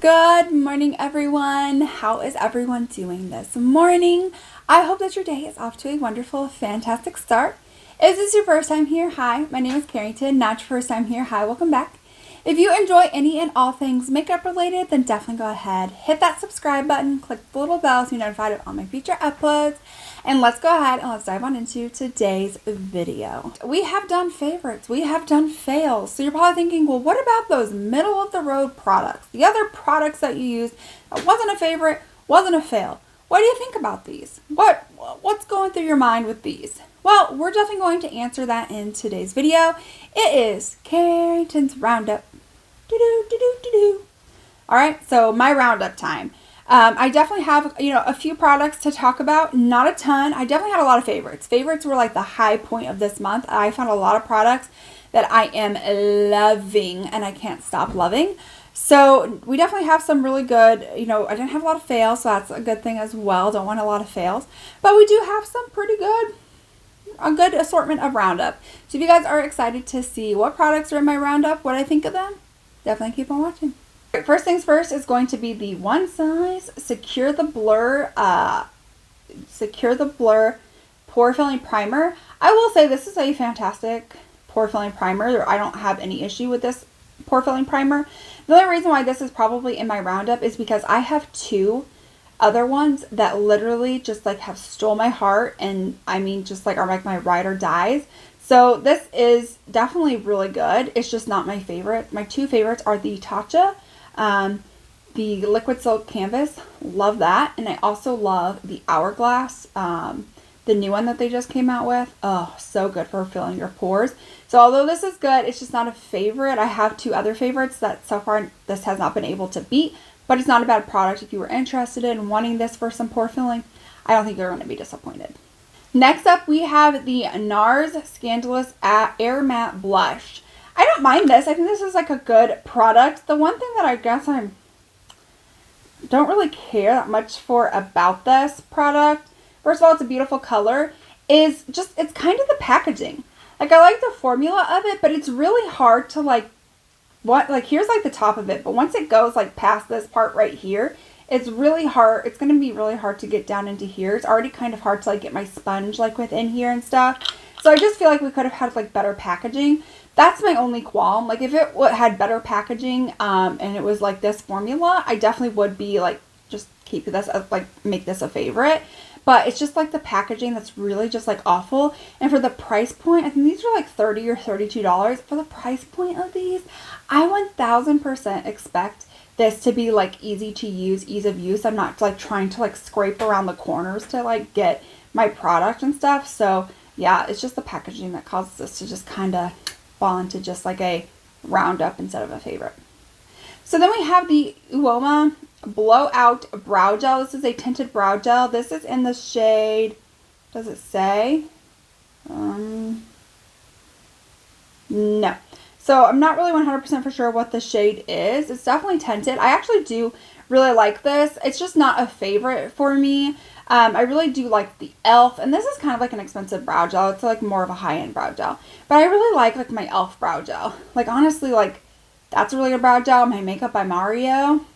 Good morning, everyone. How is everyone doing this morning? I hope that your day is off to a wonderful, fantastic start. If this is your first time here, hi, my name is Carrington. Not your first time here, hi, welcome back. If you enjoy any and all things makeup related, then definitely go ahead, hit that subscribe button, click the little bell to be notified of all my future uploads, and let's go ahead and let's dive on into today's video. We have done favorites, we have done fails, so you're probably thinking, well, what about those middle of the road products? The other products that you used that wasn't a favorite, wasn't a fail. What do you think about these? What's going through your mind with these? Well, we're definitely going to answer that in today's video. It is Carrington's Roundup. All right, so my roundup time. I definitely have, a few products to talk about, not a ton. I definitely had a lot of favorites. Favorites were like the high point of this month. I found a lot of products that I am loving and I can't stop loving. So we definitely have some really good, I didn't have a lot of fails, so that's a good thing as well. Don't want a lot of fails, but we do have some pretty good, a good assortment of Roundup. So if you guys are excited to see what products are in my Roundup, what I think of them, definitely keep on watching. First things first is going to be the One Size Secure the Blur Pore Filling Primer. I will say this is a fantastic pore filling primer. I don't have any issue with this pore filling primer. The only reason why this is probably in my Roundup is because I have two other ones that literally just like have stole my heart, and I mean just like are like my ride or dies. So this is definitely really good. It's just not my favorite. My two favorites are the Tatcha, the Liquid Silk Canvas. Love that. And I also love the Hourglass, the new one that they just came out with. Oh, so good for filling your pores. So although this is good, it's just not a favorite. I have two other favorites that so far this has not been able to beat, but it's not a bad product. If you were interested in wanting this for some pore filling, I don't think you're going to be disappointed. Next up, we have the Nars Scandalous Air Matte Blush. I don't mind this. I think this is like a good product. The one thing that I guess I don't really care that much for about this product, first of all, it's a beautiful color, is just, it's kind of the packaging. Like, I like the formula of it, but it's really hard to here's like the top of it, but once it goes like past this part right here, it's really hard. It's going to be really hard to get down into here. It's already kind of hard to like get my sponge like within here and stuff. So I just feel like we could have had like better packaging. That's my only qualm. Like if it had better packaging and it was like this formula, I definitely would be like, just keep this, like make this a favorite. But it's just like the packaging that's really just like awful. And for the price point, I think these are like $30 or $32. For the price point of these, I 1000% expect this to be like easy to use, ease of use. I'm not like trying to like scrape around the corners to like get my product and stuff. So yeah, it's just the packaging that causes this to just kind of fall into just like a Roundup instead of a favorite. So then we have the Uoma Blowout Brow Gel. This is a tinted brow gel. This is in the shade, does it say? No. So I'm not really 100% for sure what the shade is. It's definitely tinted. I actually do really like this. It's just not a favorite for me. I really do like the e.l.f. And this is kind of like an expensive brow gel. It's like more of a high-end brow gel. But I really like my e.l.f. brow gel. Like honestly, like that's a really good brow gel. My Makeup by Mario,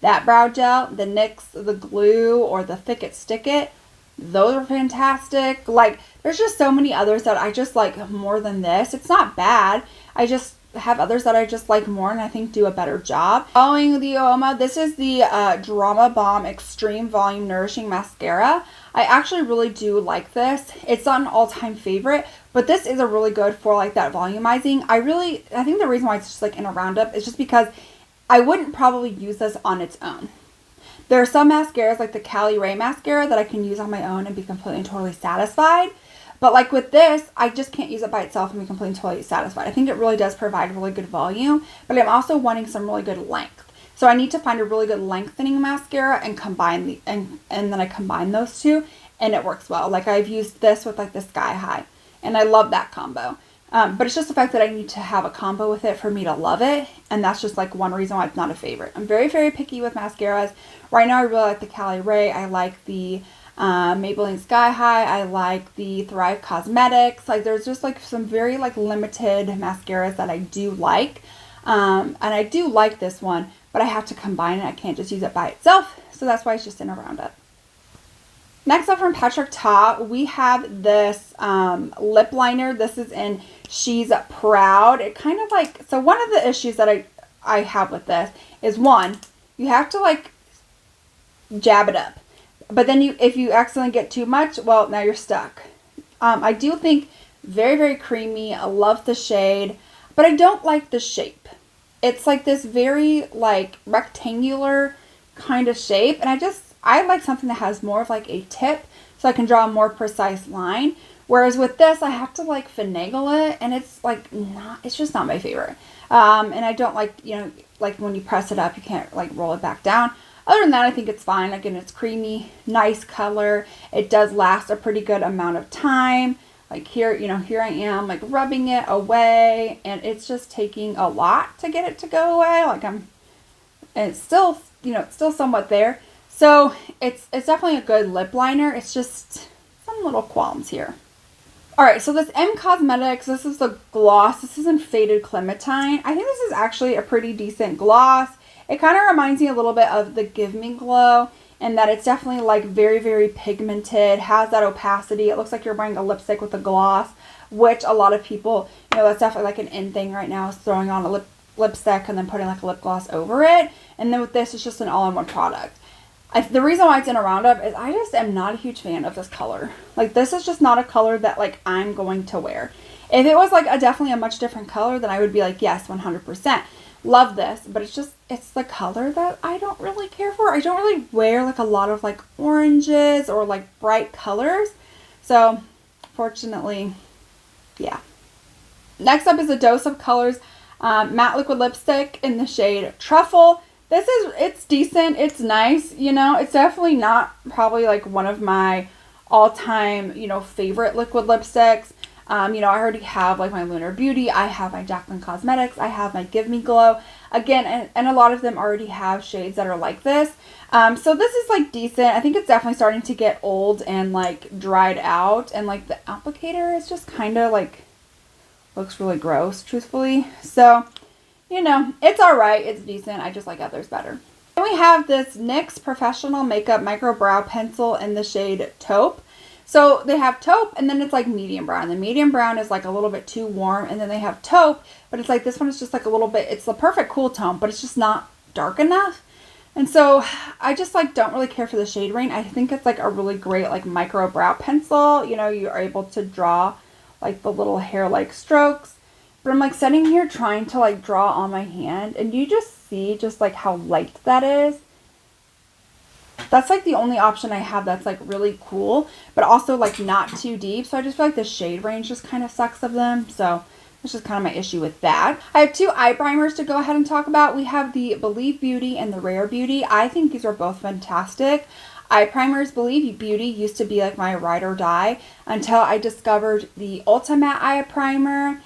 that brow gel, the NYX, the glue, or the Thick It Stick It, those are fantastic. Like there's just so many others that I just like more than this. It's not bad. I just have others that I just like more and I think do a better job. Following the Uoma, this is the Drama Bomb Extreme Volume Nourishing Mascara. I actually really do like this. It's not an all-time favorite, but this is a really good for like that volumizing. I think the reason why it's just like in a Roundup is just because I wouldn't probably use this on its own. There are some mascaras like the Cali Ray mascara that I can use on my own and be completely and totally satisfied. But like with this, I just can't use it by itself and be completely and totally satisfied. I think it really does provide really good volume, but I'm also wanting some really good length. So I need to find a really good lengthening mascara and combine and then I combine those two and it works well. Like I've used this with like the Sky High and I love that combo. But it's just the fact that I need to have a combo with it for me to love it. And that's just like one reason why it's not a favorite. I'm very, very picky with mascaras. Right now I really like the Cali Ray. I like the Maybelline Sky High. I like the Thrive Cosmetics. Like there's just like some very like limited mascaras that I do like. And I do like this one, but I have to combine it. I can't just use it by itself. So that's why it's just in a Roundup. Next up from Patrick Ta, we have this lip liner. This is in She's Proud. It kind of like, so one of the issues that I have with this is, one, you have to like jab it up. But then if you accidentally get too much, well, now you're stuck. I do think very, very creamy. I love the shade, but I don't like the shape. It's like this very like rectangular kind of shape. And I like something that has more of like a tip so I can draw a more precise line. Whereas with this, I have to like finagle it, and it's like it's just not my favorite. And I don't like, you know, like when you press it up, you can't like roll it back down. Other than that, I think it's fine. Again, it's creamy, nice color. It does last a pretty good amount of time. Like here, you know, here I am like rubbing it away, and it's just taking a lot to get it to go away. Like and it's still, you know, it's still somewhat there. So it's definitely a good lip liner. It's just some little qualms here. All right, so this M Cosmetics, this is the gloss. This is in Faded Clementine. I think this is actually a pretty decent gloss. It kind of reminds me a little bit of the Give Me Glow, in that it's definitely like very, very pigmented, has that opacity. It looks like you're wearing a lipstick with a gloss, which a lot of people, you know, that's definitely like an in thing right now, is throwing on a lipstick and then putting like a lip gloss over it. And then with this, it's just an all-in-one product. The reason why it's in a Roundup is I just am not a huge fan of this color. Like, this is just not a color that like I'm going to wear. If it was like definitely a much different color, then I would be like, yes, 100%. Love this, but it's the color that I don't really care for. I don't really wear like a lot of like oranges or like bright colors. So fortunately, yeah. Next up is a Dose of Colors matte liquid lipstick in the shade Truffle. It's decent. It's nice. You know, it's definitely not probably like one of my all-time, you know, favorite liquid lipsticks. You know, I already have like my Lunar Beauty. I have my Jaclyn Cosmetics. I have my Give Me Glow. Again, and a lot of them already have shades that are like this. So this is like decent. I think it's definitely starting to get old and like dried out. And like the applicator is just kind of like, looks really gross, truthfully. So, you know, it's alright. It's decent. I just like others better. Then we have this NYX Professional Makeup Micro Brow Pencil in the shade Taupe. So they have taupe, and then it's like medium brown. The medium brown is like a little bit too warm, and then they have taupe, but it's like this one is just like a little bit, it's the perfect cool tone, but it's just not dark enough. And so I just like don't really care for the shade range. I think it's like a really great like micro brow pencil. You know, you are able to draw like the little hair like strokes. But I'm like sitting here trying to like draw on my hand, and you just see just like how light that is. That's like the only option I have that's like really cool, but also like not too deep. So I just feel like the shade range just kind of sucks of them. So that's just kind of my issue with that. I have two eye primers to go ahead and talk about. We have the Believe Beauty and the Rare Beauty. I think these are both fantastic. Eye primers, Believe Beauty used to be like my ride or die until I discovered the Ulta Matte Eye Primer,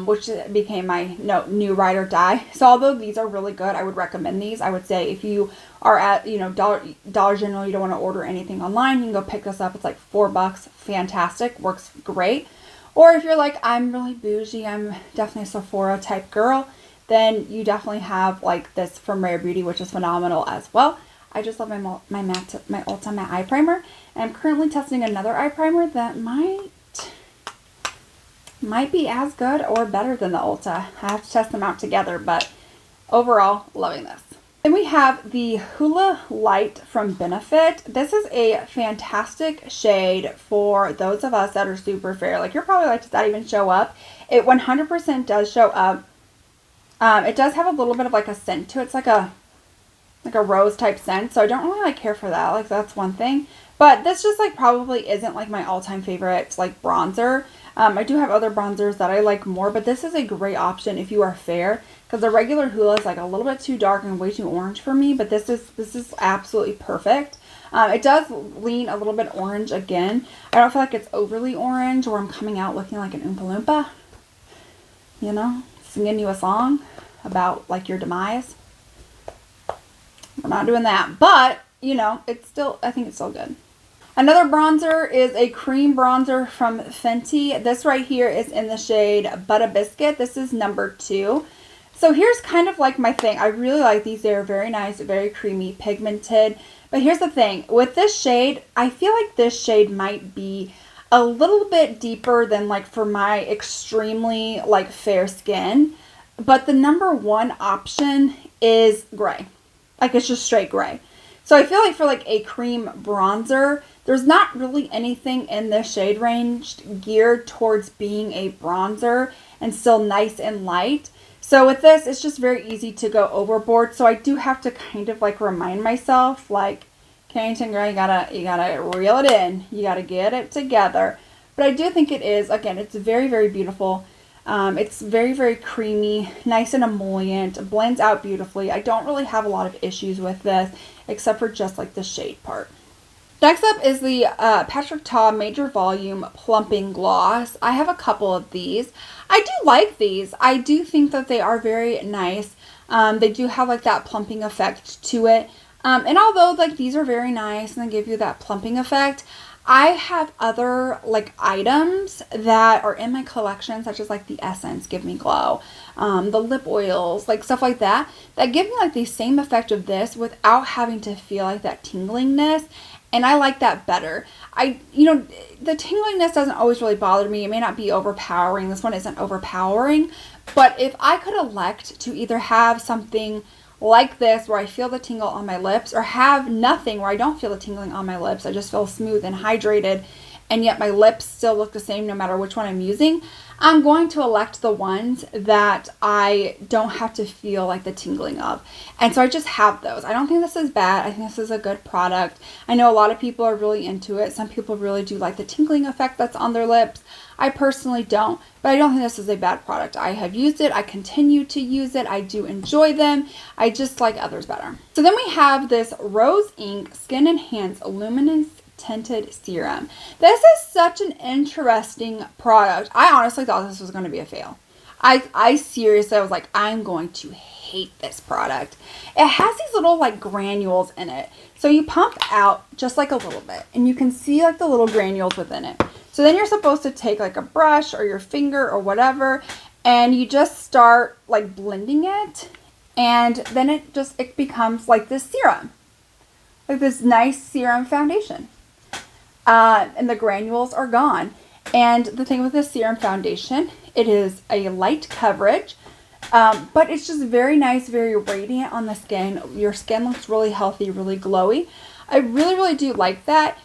which became my new ride or die. So although these are really good, I would recommend these. I would say if you are at, you know, Dollar General, you don't want to order anything online, you can go pick this up. It's like $4. Fantastic. Works great. Or if you're like, I'm really bougie, I'm definitely a Sephora type girl, then you definitely have like this from Rare Beauty, which is phenomenal as well. I just love my Ulta Matte Eye Primer. And I'm currently testing another eye primer that might be as good or better than the Ulta. I have to test them out together, but overall, loving this. Then we have the Hula Light from Benefit. This is a fantastic shade for those of us that are super fair. Like, you're probably like, does that even show up? It 100% does show up. It does have a little bit of like a scent to it. It's like a rose type scent. So I don't really like care for that. Like, that's one thing. But this just like probably isn't like my all-time favorite like bronzer. I do have other bronzers that I like more, but this is a great option if you are fair, because the regular Hula is like a little bit too dark and way too orange for me, but this is absolutely perfect. It does lean a little bit orange again. I don't feel like it's overly orange or I'm coming out looking like an Oompa Loompa, you know, singing you a song about like your demise. We're not doing that, but you know, it's still, I think it's still good. Another bronzer is a cream bronzer from Fenty. This right here is in the shade Butter Biscuit. This is number 2. So here's kind of like my thing. I really like these. They're very nice, very creamy, pigmented. But here's the thing. With this shade, I feel like this shade might be a little bit deeper than like for my extremely like fair skin. But the number one option is gray. Like it's just straight gray. So I feel like for like a cream bronzer, there's not really anything in this shade range geared towards being a bronzer and still nice and light. So with this, it's just very easy to go overboard. So I do have to kind of like remind myself, like, Carrington girl, you gotta reel it in. You gotta get it together. But I do think it is, again, it's very, very beautiful. It's very, very creamy, nice and emollient, blends out beautifully. I don't really have a lot of issues with this, except for just like the shade part. Next up is the Patrick Ta Major Volume Plumping Gloss. I have a couple of these. I do like these. I do think that they are very nice. They do have like that plumping effect to it. And although like these are very nice and they give you that plumping effect, I have other like items that are in my collection, such as like the Essence Give Me Glow, the lip oils, like stuff like that, that give me like the same effect of this without having to feel like that tinglingness. And I like that better. You know, the tinglingness doesn't always really bother me. It may not be overpowering. This one isn't overpowering. But if I could elect to either have something like this where I feel the tingle on my lips, or have nothing where I don't feel the tingling on my lips, I just feel smooth and hydrated, and yet my lips still look the same no matter which one I'm using, I'm going to elect the ones that I don't have to feel like the tingling of. And so I just have those. I don't think this is bad. I think this is a good product. I know a lot of people are really into it. Some people really do like the tingling effect that's on their lips. I personally don't, but I don't think this is a bad product. I have used it. I continue to use it. I do enjoy them. I just like others better. So then we have this Rose Ink Skin and Hands Luminous Tinted Serum. This is such an interesting product. I honestly thought this was going to be a fail. I seriously, I was like, I'm going to hate this product. It has these little like granules in it. So you pump out just like a little bit and you can see like the little granules within it. So then you're supposed to take like a brush or your finger or whatever, and you just start like blending it, and then it becomes like this serum. Like this nice serum foundation. And the granules are gone. And the thing with this serum foundation, it is a light coverage, but it's just very nice, very radiant on the skin. Your skin looks really healthy, really glowy. I really, really do like that.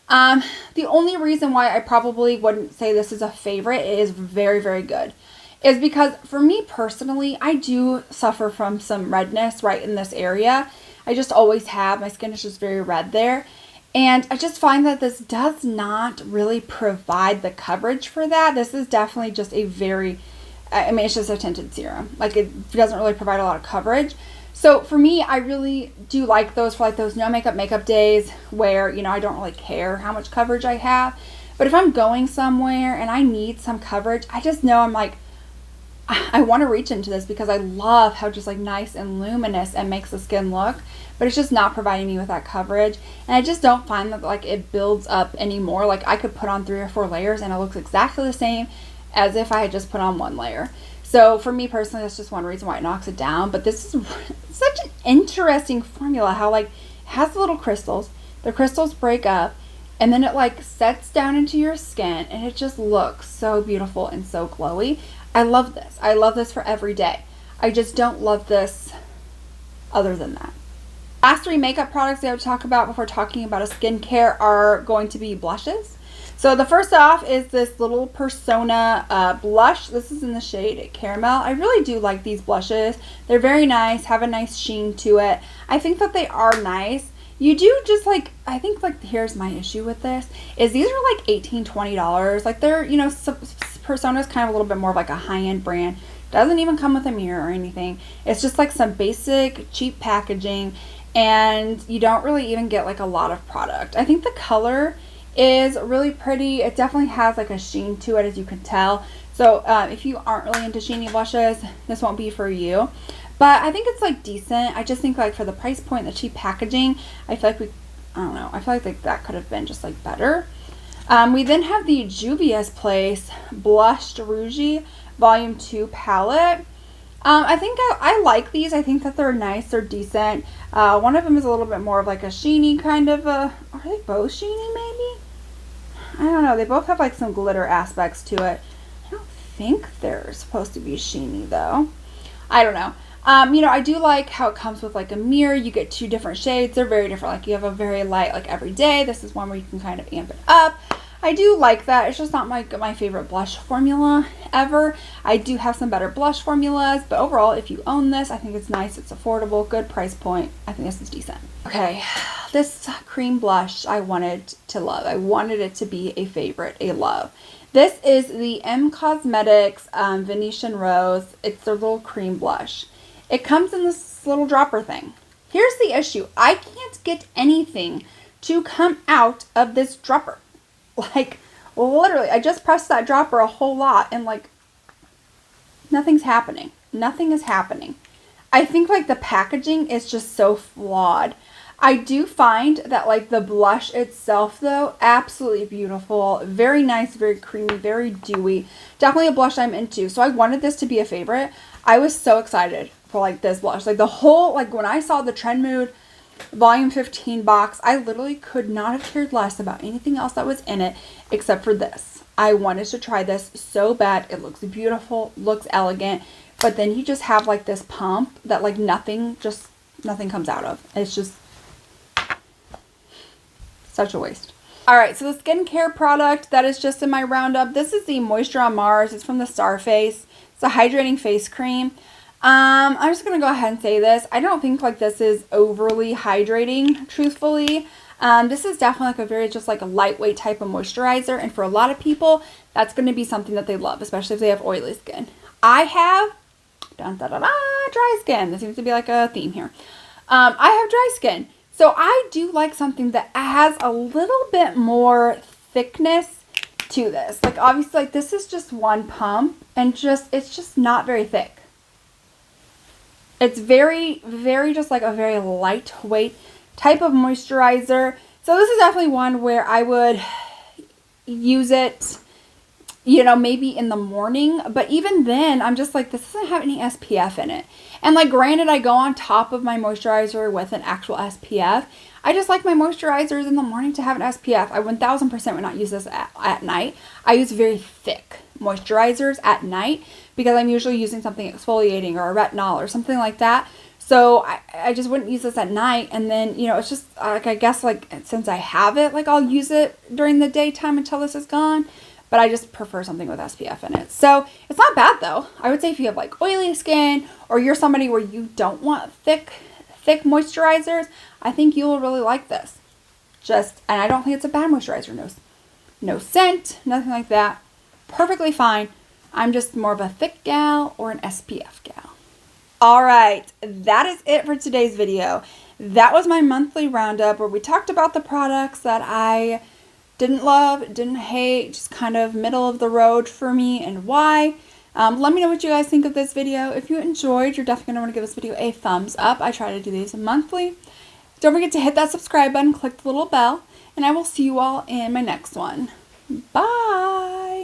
The only reason why I probably wouldn't say this is a favorite, it is very, very good, is because for me personally, I do suffer from some redness right in this area. I just always have. My skin is just very red there. And I just find that this does not really provide the coverage for that. This is definitely just a very, I mean, it's just a tinted serum. Like it doesn't really provide a lot of coverage. So for me, I really do like those for like those no makeup days where, you know, I don't really care how much coverage I have. But if I'm going somewhere and I need some coverage, I just know I'm like, I want to reach into this because I love how just like nice and luminous it makes the skin look, but it's just not providing me with that coverage. And I just don't find that like it builds up anymore. Like I could put on 3 or 4 layers and it looks exactly the same as if I had just put on 1 layer. So for me personally, that's just one reason why it knocks it down. But this is such an interesting formula, how like it has the little crystals, the crystals break up, and then it like sets down into your skin and it just looks so beautiful and so glowy. I love this. I love this for every day. I just don't love this other than that. Last 3 makeup products that I would talk about before talking about a skincare are going to be blushes. So the first off is this little Persona blush. This is in the shade Caramel. I really do like these blushes. They're very nice, have a nice sheen to it. I think that they are nice. You do just like, I think like here's my issue with this, is these are like $18, $20. Like they're, you know, Persona is kind of a little bit more of like a high-end brand. Doesn't even come with a mirror or anything. It's just like some basic cheap packaging, and you don't really even get like a lot of product. I think the color is really pretty. It definitely has like a sheen to it, as you can tell. So if you aren't really into sheeny blushes, this won't be for you. But I think it's like decent. I just think like for the price point, the cheap packaging, I feel like I don't know. I feel like that could have been just like better. We then have the Jubias Place Blushed Rougey Volume 2 palette. I think I like these. I think that they're nice. They're decent. One of them is a little bit more of like a sheeny kind of a... Are they both sheeny maybe? I don't know. They both have like some glitter aspects to it. I don't think they're supposed to be sheeny though. I don't know. You know, I do like how it comes with like a mirror. You get 2 different shades. They're very different. Like you have a very light like everyday. This is one where you can kind of amp it up. I do like that. It's just not my favorite blush formula ever. I do have some better blush formulas, but overall, if you own this, I think it's nice. It's affordable, good price point. I think this is decent. Okay, this cream blush I wanted to love. I wanted it to be a favorite, a love. This is the M Cosmetics Venetian Rose. It's their little cream blush. It comes in this little dropper thing. Here's the issue. I can't get anything to come out of this dropper. Like, literally, I just pressed that dropper a whole lot and like, nothing's happening. Nothing is happening. I think like the packaging is just so flawed. I do find that like the blush itself though, absolutely beautiful. Very nice, very creamy, very dewy. Definitely a blush I'm into. So I wanted this to be a favorite. I was so excited for like this blush. Like the whole, like when I saw the Trend Mood Volume 15 box, I literally could not have cared less about anything else that was in it except for this. I wanted to try this so bad. It looks beautiful, looks elegant, but then you just have like this pump that like nothing comes out of. It's just such a waste. Alright, so the skincare product that is just in my roundup, this is the Moisture on Mars. It's from the Starface. It's a hydrating face cream. I'm just going to go ahead and say this. I don't think like this is overly hydrating, truthfully. This is definitely like a very just like a lightweight type of moisturizer. And for a lot of people, that's going to be something that they love, especially if they have oily skin. I have dry skin. This seems to be like a theme here. I have dry skin. So I do like something that has a little bit more thickness to this. Like obviously like this is just one pump and it's just not very thick. It's very, very just like a very lightweight type of moisturizer. So this is definitely one where I would use it, you know, maybe in the morning. But even then, I'm just like, this doesn't have any SPF in it. And like, granted, I go on top of my moisturizer with an actual SPF. I just like my moisturizers in the morning to have an SPF. I 1000% would not use this at night. I use very thick moisturizers at night because I'm usually using something exfoliating or a retinol or something like that. So I just wouldn't use this at night. And then, you know, it's just like, I guess like since I have it, like I'll use it during the daytime until this is gone. But I just prefer something with SPF in it. So it's not bad though. I would say if you have like oily skin or you're somebody where you don't want thick moisturizers, I think you will really like this. And I don't think it's a bad moisturizer. No scent, nothing like that. Perfectly fine. I'm just more of a thick gal or an SPF gal. Alright, that is it for today's video. That was my monthly roundup where we talked about the products that I didn't love, didn't hate, just kind of middle of the road for me and why. Let me know what you guys think of this video. If you enjoyed, you're definitely going to want to give this video a thumbs up. I try to do these monthly. Don't forget to hit that subscribe button, click the little bell, and I will see you all in my next one. Bye!